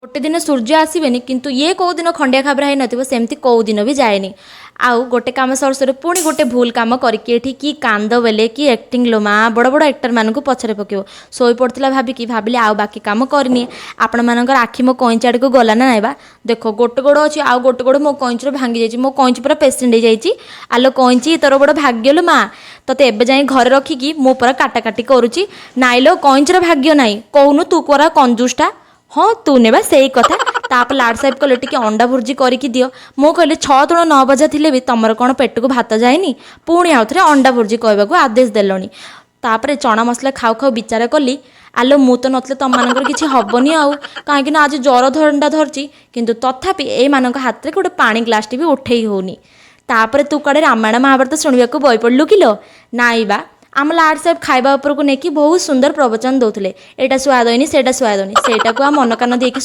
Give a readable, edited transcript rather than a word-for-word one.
गोटे दिन सूर्य आसबेनि किंतु ये कौ दिन खंडिया खाबरा हो नथिबो सेमती कौ दिन भी जाएनी। आउ गोटे काम सरसर पुणी गोटे भूल काम करके कि कांद बेले कि एक्टिंग लो माँ बड़ बड़ एक्टर मानक पछरे पकेब शोई पड़ता भाविकी भाविली आउ बाकी काम करनी आपण मानकर आखि मो कईंच आड़ को गला ना नाइबा देख गोटे गोड़ अच्छी आउ गोटे गोड़ मो कईंचर भांगी जाइए मो कईंच पूरा पेसेंट हो जाइए आलो कईंची तोर बड़ भाग्य लो माँ तोते एबे जाए घर रखिकी मो पूरा काटाकाटी करुच्ची नाइलो कईंचर भाग्य नाई कहूनु तू कोरा कंजूसटा हाँ तू नेबा से कथा तापर लाड साहेब कहले टिके अंडा भुर्जी करके दियो मो कहले 6 तुण 9 बजा थिले भी तमर कौन पेट को भात जाएनी पुणी आउ थे अंडा भुर्जी कहवाक आदेश देलनी तापर चना मसला खाऊ खाऊ विचार कली आलो मु तो नतले तम मानकर किछि हबनी आउ कहीं आज जर धरंडा धरची किंतु तथापि ए मानक हाथ रे गोटे पानी ग्लास टी भी उठेई होनी तापर तू कड़े रामायण महाभारत शुणवाक बई पड़लु किलो नाइबा आम लाड साहेब खाइबा उपरको नेकी बहुत सुंदर प्रवचन दौले एटा स्वाद होनी सेटा स्वाद होनी सेटा को मन कान देकी